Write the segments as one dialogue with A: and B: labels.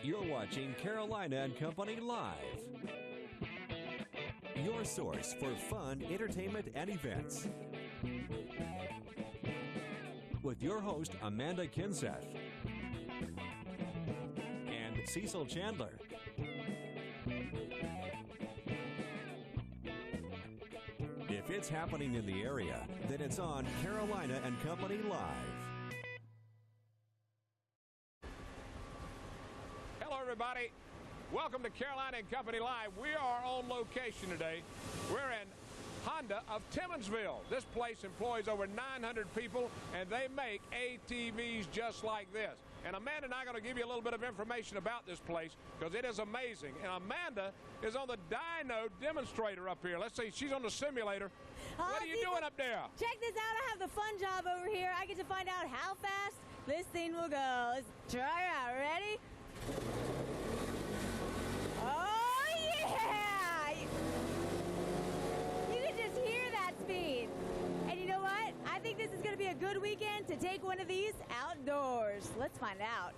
A: You're watching Carolina and Company Live, your source for fun, entertainment, and events. With your host, Amanda Kinseth and Cecil Chandler. If it's happening in the area, then it's on Carolina and Company Live.
B: Hello, everybody. Welcome to Carolina and Company Live. We are on location today. We're in Honda of Timmonsville. This place employs over 900 people, and they make ATVs just like this. And Amanda and I are going to give you a little bit of information about this place because it is amazing. And Amanda is on the dyno demonstrator up here. Let's see, she's on the simulator. What are you doing up there?
C: Check this out. I have the fun job over here. I get to find out how fast this thing will go. Let's try it out. Ready? Oh, yeah! You can just hear that speed. And you know what? I think this is going to be a good weekend to take one of these outdoors. Let's find out.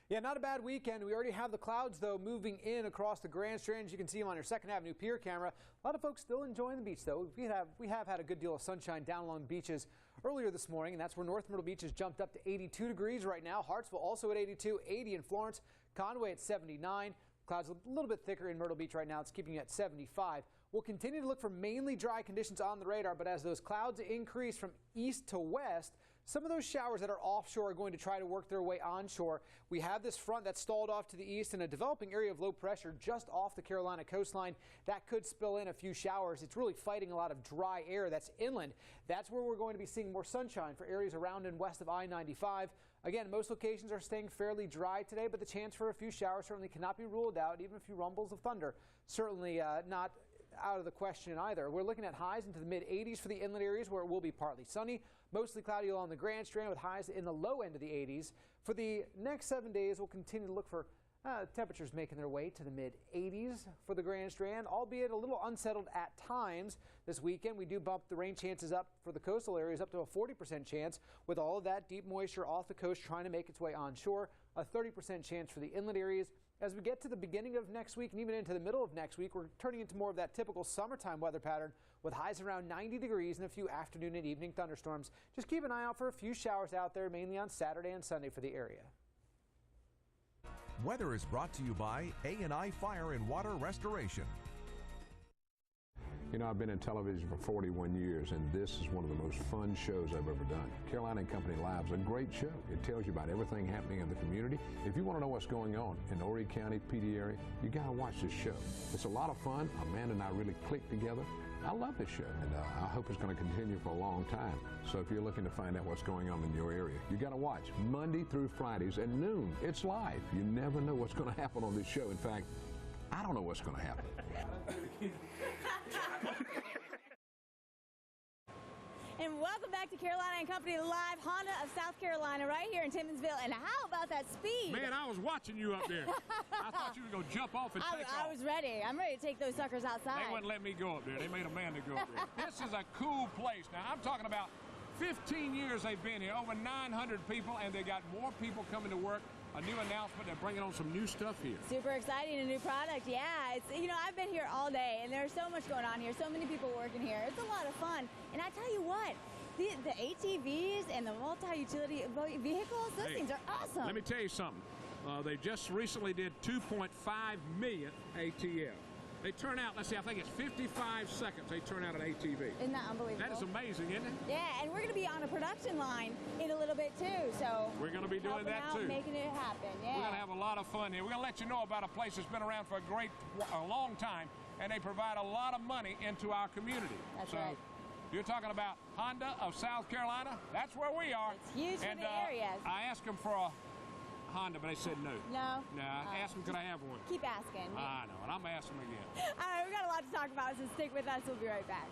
D: Yeah, not a bad weekend. We already have the clouds, though, moving in across the Grand Strand. As you can see them on your 2nd Avenue Pier camera. A lot of folks still enjoying the beach, though. We have had a good deal of sunshine down along the beaches earlier this morning, and that's where North Myrtle Beach has jumped up to 82 degrees right now. Hartsville also at 82, 80 in Florence, Conway at 79. Clouds a little bit thicker in Myrtle Beach right now. It's keeping you at 75. We'll continue to look for mainly dry conditions on the radar, but as those clouds increase from east to west, some of those showers that are offshore are going to try to work their way onshore. We have this front that's stalled off to the east and a developing area of low pressure just off the Carolina coastline. That could spill in a few showers. It's really fighting a lot of dry air that's inland. That's where we're going to be seeing more sunshine for areas around and west of I-95. Again, most locations are staying fairly dry today, but the chance for a few showers certainly cannot be ruled out. Even a few rumbles of thunder certainly not out of the question either. We're looking at highs into the mid-80s for the inland areas where it will be partly sunny, mostly cloudy along the Grand Strand with highs in the low end of the 80s. For the next 7 days, we'll continue to look for temperatures making their way to the mid-80s for the Grand Strand, albeit a little unsettled at times. This weekend, we do bump the rain chances up for the coastal areas up to a 40% chance, with all of that deep moisture off the coast trying to make its way onshore, a 30% chance for the inland areas. As we get to the beginning of next week and even into the middle of next week, we're turning into more of that typical summertime weather pattern with highs around 90 degrees and a few afternoon and evening thunderstorms. Just keep an eye out for a few showers out there, mainly on Saturday and Sunday for the area.
E: Weather is brought to you by A&I Fire and Water Restoration.
F: You know, I've been in television for 41 years, and this is one of the most fun shows I've ever done. Carolina and Company Live is a great show. It tells you about everything happening in the community. If you want to know what's going on in Horry County, PD area, you got to watch this show. It's a lot of fun. Amanda and I really click together. I love this show, and I hope it's going to continue for a long time. So if you're looking to find out what's going on in your area, you got to watch Monday through Fridays at noon. It's live. You never know what's going to happen on this show. In fact, I don't know what's going to happen.
C: And welcome back to Carolina and Company Live, Honda of South Carolina, right here in Timmonsville. And how about that speed?
B: Man, I was watching you up there. I thought you were going to jump off and take off.
C: I was ready. I'm ready to take those suckers outside.
B: They wouldn't let me go up there. They made Amanda go up there. This is a cool place. Now, I'm talking about 15 years they've been here, over 900 people, and they got more people coming to work. A new announcement, they're bringing on some new stuff here.
C: Super exciting, a new product, yeah. It's, you know, I've been here all day, and there's so much going on here, so many people working here. It's a lot of fun, and I tell you what, the ATVs and the multi-utility vehicles, those things are awesome.
B: Let me tell you something. They just recently did 2.5 million ATV. They turn out, let's see, I think it's 55 seconds they turn out an ATV.
C: Isn't that unbelievable?
B: That is amazing, isn't it?
C: Yeah, and we're going to be on a production line in a little bit, too. So
B: we're going to be doing that, too.
C: Making it happen, yeah.
B: We're going to have a lot of fun here. We're going to let you know about a place that's been around for a long time, and they provide a lot of money into our community.
C: That's right.
B: You're talking about Honda of South Carolina? That's where we are.
C: It's huge for the areas.
B: I asked them for a Honda, but they said no.
C: No?
B: No, I asked them, could I have one?
C: Keep asking.
B: I know, and I'm asking them again.
C: All right, we've got a lot to talk about, so stick with us. We'll be right back.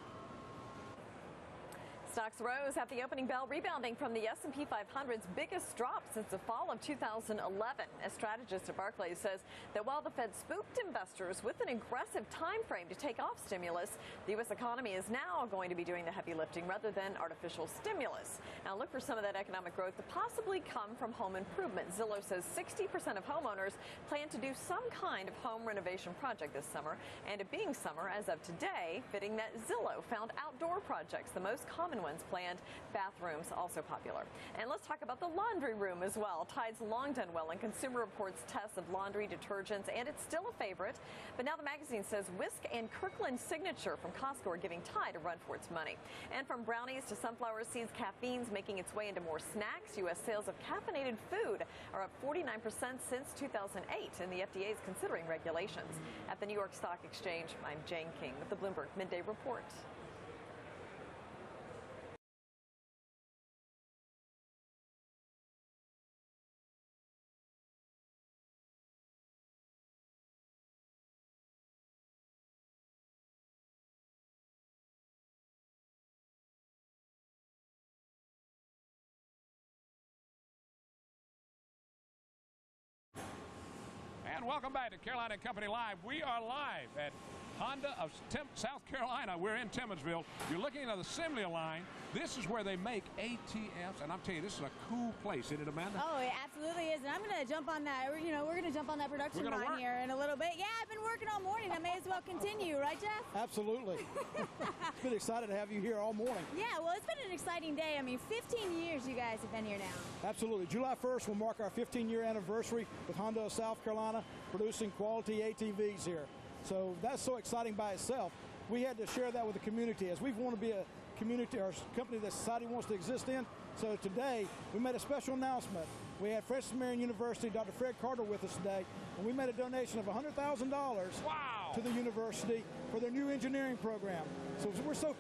G: Stocks rose at the opening bell, rebounding from the S&P 500's biggest drop since the fall of 2011. A strategist at Barclays says that while the Fed spooked investors with an aggressive time frame to take off stimulus, the U.S. economy is now going to be doing the heavy lifting rather than artificial stimulus. Now look for some of that economic growth to possibly come from home improvement. Zillow says 60% of homeowners plan to do some kind of home renovation project this summer. And it being summer as of today, fitting that Zillow found outdoor projects the most common ones planned. Bathrooms also popular. And let's talk about the laundry room as well. Tide's long done well in Consumer Reports tests of laundry detergents, and it's still a favorite. But now the magazine says Whisk and Kirkland Signature from Costco are giving Tide a run for its money. And from brownies to sunflower seeds, caffeine's making its way into more snacks. U.S. sales of caffeinated food are up 49% since 2008, and the FDA is considering regulations. At the New York Stock Exchange, I'm Jane King with the Bloomberg Midday Report.
B: And welcome back to Carolina and Company Live. We are live at Honda of South Carolina. We're in Timmonsville. You're looking at the assembly line. This is where they make ATFs, and I'm telling you, this is a cool place, isn't it, Amanda?
C: Oh, it absolutely is. And I'm going to jump on that. You know, we're going to jump on that production line here in a little bit. Yeah, I've been working all morning. I may as well continue, right, Jeff?
H: Absolutely. It's been excited to have you here all morning.
C: Yeah, well, it's been an exciting day. I mean, 15 years you guys have been here now.
H: Absolutely. July 1st will mark our 15-year anniversary with Honda of South Carolina producing quality ATVs here. So that's so exciting by itself. We had to share that with the community, as we want to be a community or company that society wants to exist in. So today we made a special announcement. We had Francis Marion University, Dr. Fred Carter with us today, and we made a donation of $100,000 to the university for their new engineering program. So we're so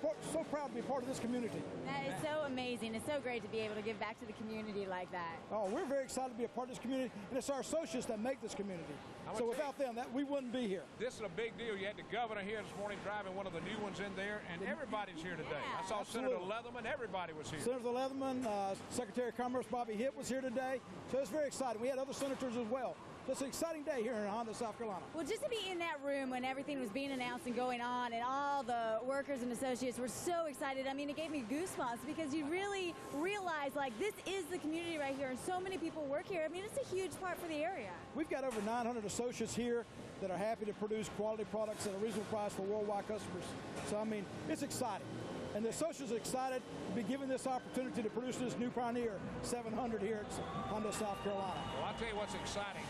H: proud to be part of this community.
C: That is so amazing. It's so great to be able to give back to the community like that.
H: Oh, we're very excited to be a part of this community, and it's our associates that make this community. So without them, we wouldn't be here.
B: This is a big deal. You had the governor here this morning driving one of the new ones in there, and everybody's here today.
C: Yeah,
B: I saw
H: absolutely.
B: Senator Leatherman. Everybody was here.
H: Senator Leatherman, Secretary of Commerce Bobby Hitt was here today. So it's very exciting. We had other senators as well. So it's an exciting day here in Honda, South Carolina.
C: Well, just to be in that room when everything was being announced and going on, and all the workers and associates were so excited. I mean, it gave me goosebumps because you really realize, like, this is the community right here, and so many people work here. I mean, it's a huge part for the area.
H: We've got over 900 associates here that are happy to produce quality products at a reasonable price for worldwide customers. So, I mean, it's exciting. And the associates are excited to be given this opportunity to produce this new Pioneer 700 here at Honda, South Carolina.
B: Well, I'll tell you what's exciting.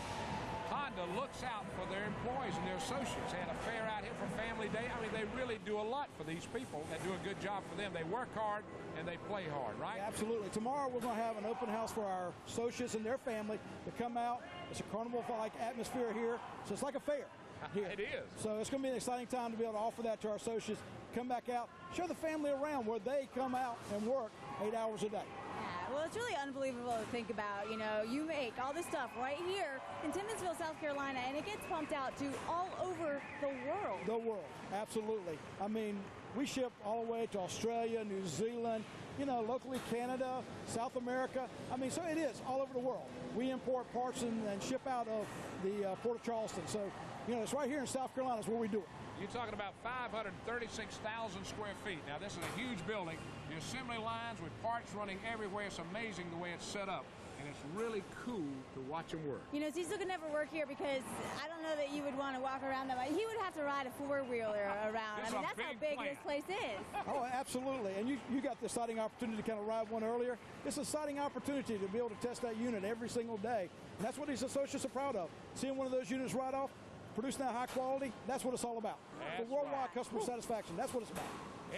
B: Honda looks out for their employees and their associates. They had a fair out here for Family Day. I mean, they really do a lot for these people that do a good job for them. They work hard and they play hard, right?
H: Yeah, absolutely. Tomorrow we're going to have an open house for our associates and their family to come out. It's a carnival-like atmosphere here, so it's like a fair here.
B: It is.
H: So it's going to be an exciting time to be able to offer that to our associates. Come back out, show the family around where they come out and work 8 hours a day.
C: Yeah, well, it's really unbelievable to think about. You know, you make all this stuff right here in Timmonsville, South Carolina, and it gets pumped out to all over the world.
H: The world, absolutely. I mean, we ship all the way to Australia, New Zealand, you know, locally Canada, South America. I mean, so it is all over the world. We import parts and ship out of the Port of Charleston. So, you know, it's right here in South Carolina is where we do it.
B: You're talking about 536,000 square feet. Now, this is a huge building. The assembly lines with parts running everywhere. It's amazing the way it's set up, and it's really cool to watch them work.
C: You know, Cecil could never work here because I don't know that you would want to walk around that way. He would have to ride a four-wheeler around. I mean, that's how big this place is.
H: Oh, absolutely. And you got the exciting opportunity to kind of ride one earlier. It's an exciting opportunity to be able to test that unit every single day. And that's what these associates are proud of. Seeing one of those units ride off, producing that high quality, that's what it's all about.
B: That's
H: the worldwide
B: right.
H: customer satisfaction, that's what it's about.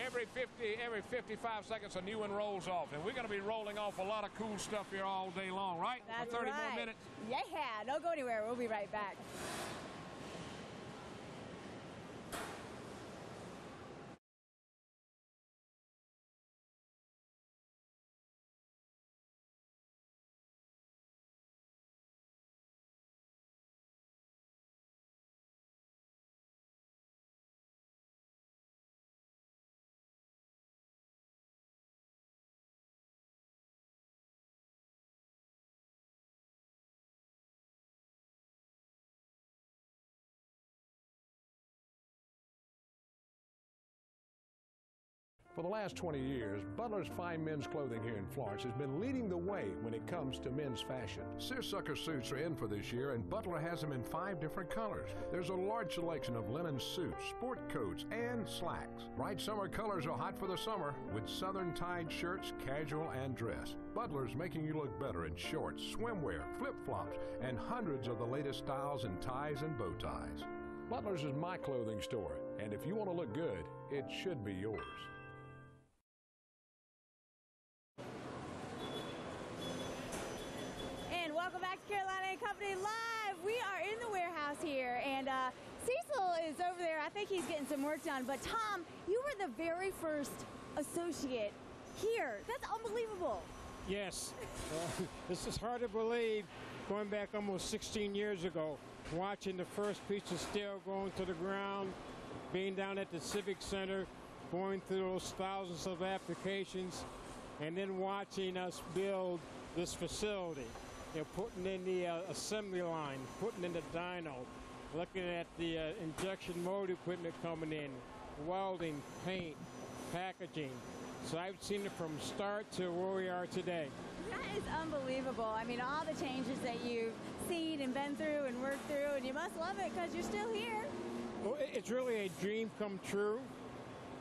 B: Every 55 seconds, a new one rolls off. And we're going to be rolling off a lot of cool stuff here all day long, right?
C: That's
B: For 30
C: right.
B: more minutes.
C: Yeah, don't go anywhere. We'll be right back.
F: For the last 20 years, Butler's fine men's clothing here in Florence has been leading the way when it comes to men's fashion. Seersucker suits are in for this year, and Butler has them in 5 different colors. There's a large selection of linen suits, sport coats, and slacks. Bright summer colors are hot for the summer, with southern tied shirts, casual and dress. Butler's making you look better in shorts, swimwear, flip-flops, and hundreds of the latest styles in ties and bow ties. Butler's is my clothing store, and if you want to look good, it should be yours.
C: Welcome back to Carolina and Company Live. We are in the warehouse here, and Cecil is over there. I think he's getting some work done. But Tom, you were the very first associate here. That's unbelievable.
I: Yes. This is hard to believe, going back almost 16 years ago, watching the first piece of steel going to the ground, being down at the Civic Center, going through those thousands of applications, and then watching us build this facility. You know, putting in the assembly line, putting in the dyno, looking at the injection mold equipment coming in, welding, paint, packaging. So I've seen it from start to where we are today.
C: That is unbelievable. I mean, all the changes that you've seen and been through and worked through, and you must love it because you're still here.
I: Well, it's really a dream come true.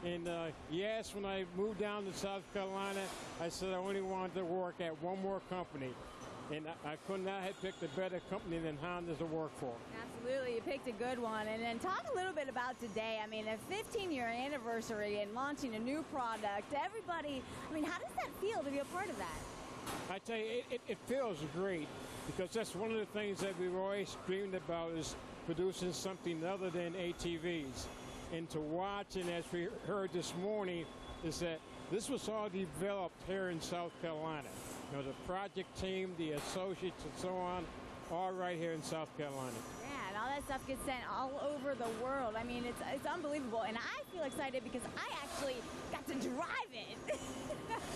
I: And yes, when I moved down to South Carolina, I said I only wanted to work at one more company. And I could not have picked a better company than Honda to work for.
C: Absolutely, you picked a good one. And then talk a little bit about today. I mean, a 15-year anniversary and launching a new product. Everybody, I mean, how does that feel to be a part of that?
I: I tell you, it feels great, because that's one of the things that we've always dreamed about, is producing something other than ATVs. And to watch, and as we heard this morning, is that this was all developed here in South Carolina. You know, the project team, the associates, and so on, all right here in South Carolina.
C: Yeah, and all that stuff gets sent all over the world. I mean, it's unbelievable, and I feel excited because I actually got to drive it.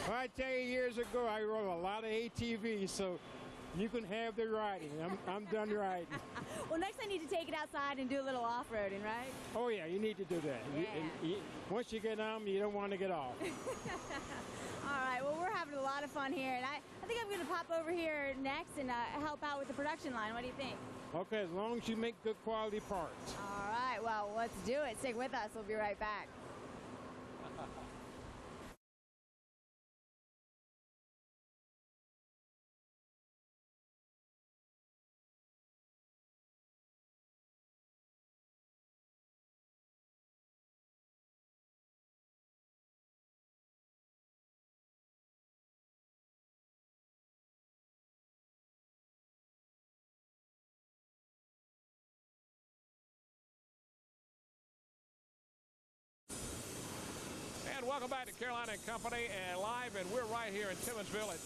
I: Well, I tell you, years ago, I rode a lot of ATVs, so you can have the riding. I'm done riding.
C: Well, next I need to take it outside and do a little off-roading, right?
I: Oh, yeah, you need to do that.
C: Yeah.
I: Once you get on, you don't want to get off.
C: All right, well, we're having a lot of fun here, and I think I'm going to pop over here next and help out with the production line. What do you think?
I: Okay, as long as you make good quality parts.
C: All right, well, let's do it. Stick with us. We'll be right back.
B: Welcome back to Carolina and Company and Live, and we're right here in Timmonsville at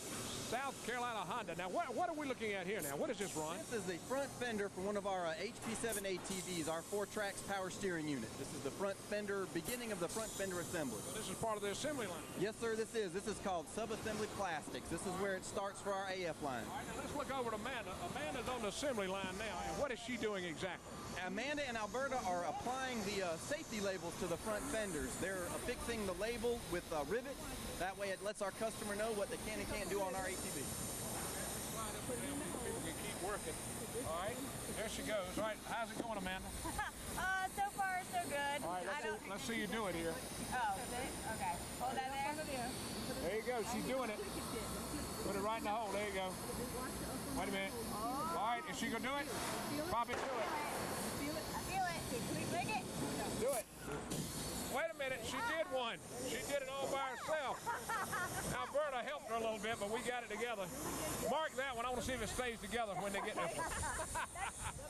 B: South Carolina Honda. Now, what are we looking at here now? What is this, Ron?
J: This is the front fender for one of our HP7 ATVs, our 4-Trax power steering unit. This is the front fender, beginning of the front fender assembly.
B: So this is part of the assembly line?
J: Yes, sir, this is. This is called sub-assembly plastics. This is where it starts for our AF line.
B: All right, now let's look over to Amanda. Amanda's on the assembly line now, and what is she doing exactly?
J: Amanda and Alberta are applying the safety labels to the front fenders. They're affixing the label with rivets. That way it lets our customer know what they can and can't do on our ATV.
B: People can keep working. All right, there she goes. All right, how's it going, Amanda?
C: So far, so good.
B: All right, let's see you do it here.
C: Oh, okay. Hold that there.
B: There you go. She's doing it. Put it right in the hole. There you go. Wait a minute. All right, is she going to do it? Pop it to it.
C: I feel it. Click it.
B: Do it. Wait a minute, she did one. She did it all by herself. Alberta helped her a little bit, but we got it together. Mark that one. I want to see if it stays together when they get this one.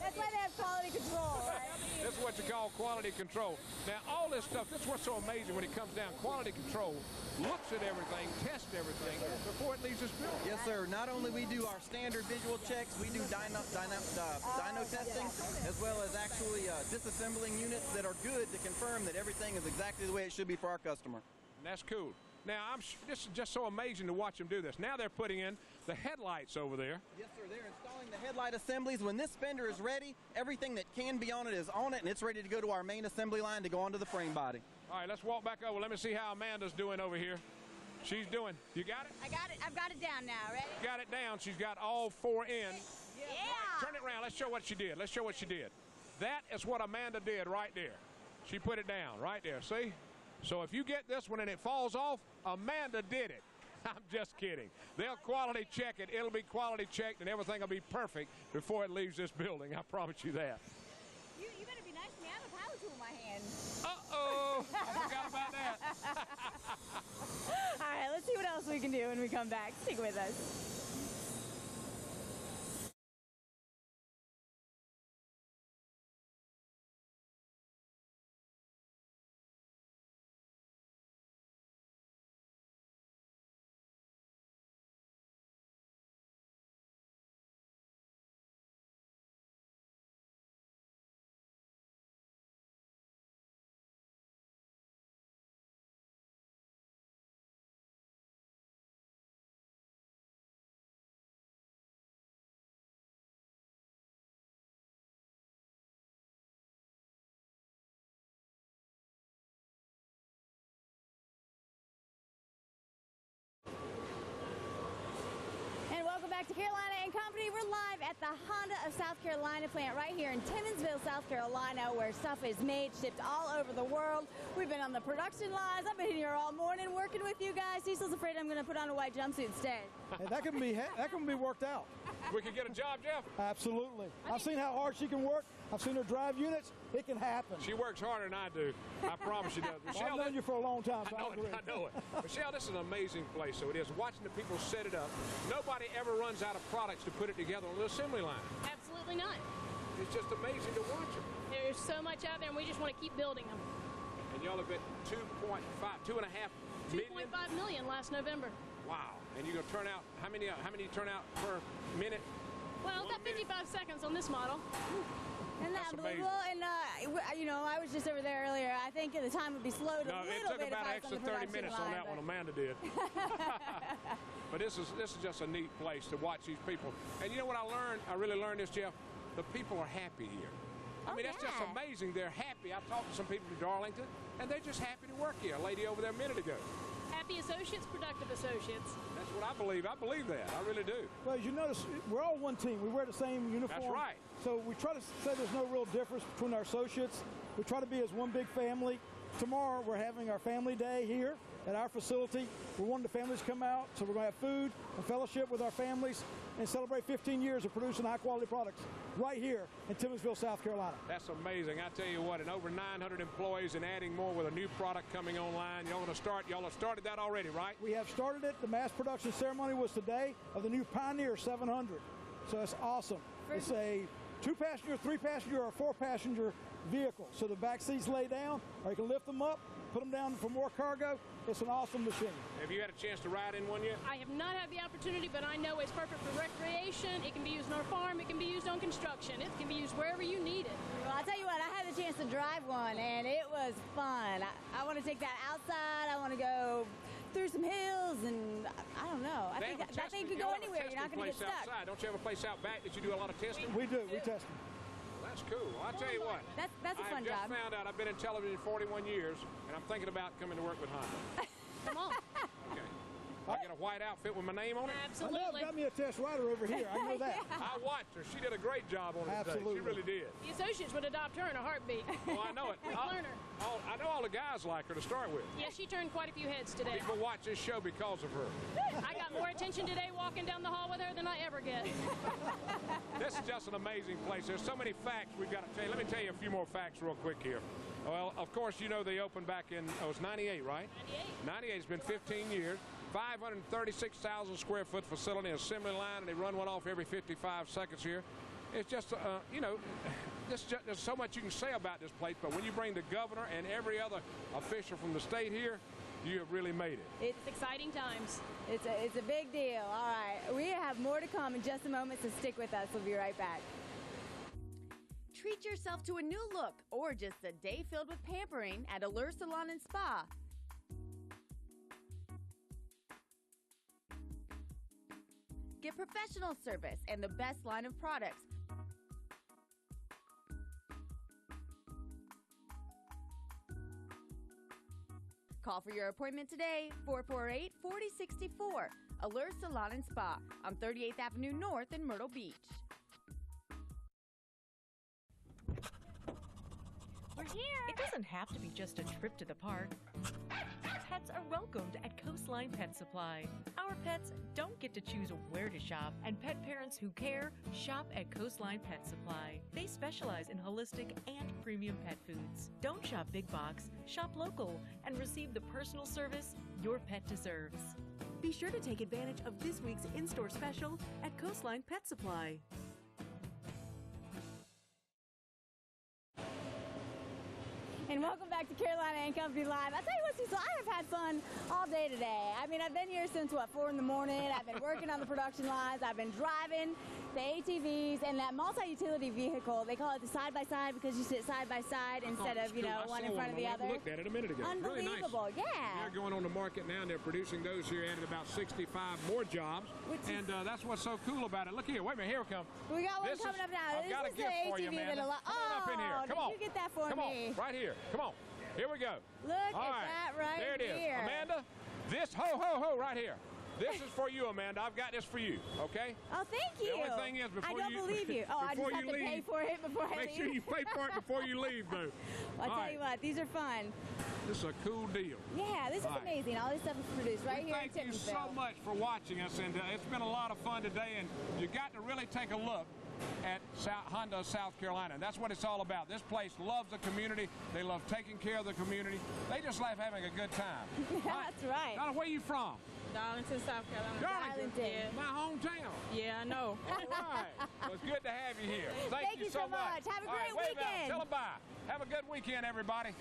C: That's why they have quality control, right?
B: This is what you call quality control. Now, all this stuff, this is what's so amazing when it comes down. Quality control looks at everything, tests everything before it leaves this building.
J: Yes, sir. Not only we do our standard visual checks, we do dyno testing, as well as actually disassembling units that are good to confirm that everything is exactly the way it should be for our customer.
B: And that's cool. Now, this is just so amazing to watch them do this. Now they're putting in the headlights over there.
J: Yes, sir. They're installing the headlight assemblies. When this fender is ready, everything that can be on it is on it, and it's ready to go to our main assembly line to go onto the frame body.
B: All right, let's walk back over. Let me see how Amanda's doing over here. She's doing. You got it?
C: I got it. I've got it down now. Ready?
B: Got it down. She's got all 4 in.
C: Yeah.
B: Turn it around. Let's show what she did. Let's show what she did. That is what Amanda did right there. She put it down right there. See? So if you get this one and it falls off, Amanda did it. I'm just kidding. They'll quality check it. It'll be quality checked, and everything will be perfect before it leaves this building. I promise you that.
C: You better be nice to me. I have a power tool in my hand.
B: Uh-oh. I forgot about that.
C: All right, let's see what else we can do when we come back. Stick with us. Back to Carolina and Company. We're live at the Honda of South Carolina plant right here in Timmonsville, South Carolina, where stuff is made, shipped all over the world. We've been on the production lines. I've been here all morning working with you guys. Cecil's afraid I'm going to put on a white jumpsuit instead.
H: Hey, that can be worked out.
B: We can get a job, Jeff?
H: Absolutely. I've seen how hard she can work. I've seen her drive units. It can happen.
B: She works harder than I do. I promise she does. Michelle,
H: I've known you for a long time, so
B: I know it. Michelle, this is an amazing place, so it is. Watching the people set it up. Nobody ever runs out of products to put it together on the assembly line.
K: Absolutely not.
B: It's just amazing to watch them.
K: There's so much out there, and we just want to keep building them.
B: And y'all have been 2.5
K: million last November.
B: Wow. And you're going to turn out, how many turn out per minute?
K: Well, about 55 seconds on this model.
C: Isn't that unbelievable? And, you know, I was just over there earlier. I think the time would be slowed a little bit.
B: No, it took about an extra 30 minutes on that one. Amanda did. But this is just a neat place to watch these people. And you know what I learned? I really learned this, Jeff. The people are happy here. I mean, that's just amazing. They're happy. I talked to some people in Darlington, and they're just happy to work here. A lady over there a minute ago.
K: Happy associates, productive associates.
B: That's what I believe. I believe that. I really do.
H: Well, as you notice, we're all one team. We wear the same uniform.
B: That's right.
H: So we try to say there's no real difference between our associates. We try to be as one big family. Tomorrow, we're having our family day here at our facility. We wanted the families to come out, so we're going to have food and fellowship with our families and celebrate 15 years of producing high-quality products right here in Timmonsville, South Carolina.
B: That's amazing. I tell you what, and over 900 employees and adding more with a new product coming online. Y'all have started that already, right?
H: We have started it. The mass production ceremony was today of the new Pioneer 700. So it's awesome. It's a 2-passenger, 3-passenger, or 4-passenger vehicle. So the back seats lay down, or you can lift them up, put them down for more cargo. It's an awesome machine.
B: Have you had a chance to ride in one yet?
K: I have not had the opportunity, but I know it's perfect for recreation. It can be used on our farm. It can be used on construction. It can be used wherever you need it.
C: Well, I'll tell you what, I had the chance to drive one, and it was fun. I want to take that outside. I want to go through some hills, and I don't know. I think that thing could go anywhere. You're not going to get stuck.
B: Outside. Don't you have a place out back that you do a lot of testing?
H: We do. We test them.
B: That's cool. I'll tell you what.
C: That's a fun job.
B: I just found out I've been in television 41 years, and I'm thinking about coming to work with Honda.
K: Come on.
B: Okay. I get a white outfit with my name on it?
K: Absolutely.
H: I know, got me a test rider over here. I know that.
B: I watched her. She did a great job on it.
H: Absolutely.
B: She really did.
K: The associates would adopt her in a heartbeat.
B: Oh, I know it.
K: Learn her.
B: I know all the guys like her to start with.
K: Yeah, she turned quite a few heads today.
B: People watch this show because of her.
K: I got more attention today walking down the hall with her than I ever get.
B: This is just an amazing place. There's so many facts we've got to tell you. Let me tell you a few more facts real quick here. Well, of course, you know they opened back in, it was 98, right? 98. It's been 15 years. 536,000 square foot facility, assembly line, and they run one off every 55 seconds here. It's just, you know, there's so much you can say about this place, but when you bring the governor and every other official from the state here, you have really made it.
K: It's exciting times.
C: It's a big deal. All right, we have more to come in just a moment, so stick with us. We'll be right back.
L: Treat yourself to a new look or just a day filled with pampering at Allure Salon and Spa. get professional service and the best line of products. Call for your appointment today, 448-4064. Allure Salon and Spa on 38th Avenue North in Myrtle Beach.
M: We're here. It doesn't have to be just a trip to the park. Pets are welcomed at Coastline Pet Supply. Our pets don't get to choose where to shop, and pet parents who care shop at Coastline Pet Supply. They specialize in holistic and premium pet foods. Don't shop big box, shop local, and receive the personal service your pet deserves. Be sure to take advantage of this week's in-store special at Coastline Pet Supply.
C: And welcome back to Carolina and Company Live. I'll tell you what, Cecil, I have had fun all day today. I mean, I've been here since, 4 in the morning. I've been working on the production lines. I've been driving the ATVs and that multi-utility vehicle. They call it the side-by-side because you sit side-by-side instead of, one in front of the other.
B: I looked at it a minute ago.
C: Unbelievable,
B: really nice.
C: Yeah.
B: They're going on the market now, and they're producing those here, added about 65 more jobs. And that's what's so cool about it. Look here. Wait a minute. Here it comes.
C: We got one coming up now.
B: I've got a gift for you, Amanda. Come on up in here. Come on.
C: Did you get that for me?
B: Come on. Right here. Come on. Here we go.
C: Look at that right
B: there. There it is.
C: here.
B: Amanda, this right here. This is for you, Amanda. I've got this for you, okay?
C: Oh, thank you.
B: The only thing is before
C: I don't believe you. Oh, I just have to pay for it before I leave.
B: Make sure you pay for it before you leave, though.
C: Well, I'll tell you what, these are fun.
B: This is a cool deal.
C: Yeah, this is amazing. All this stuff is produced right here in Timmonsville.
B: Thank you so much for watching us, and it's been a lot of fun today, and you got to really take a look at Honda, South Carolina. And that's what it's all about. This place loves the community. They love taking care of the community. They just love having a good time.
C: That's right.
B: Donna, where are you from?
N: Darlington, South Carolina.
B: Darlington?
N: Yeah.
B: My hometown.
N: Yeah, I know.
B: All right. Well, it's good to have you here.
C: Thank you so much. Have a great weekend.
B: Tell them bye. Have a good weekend, everybody.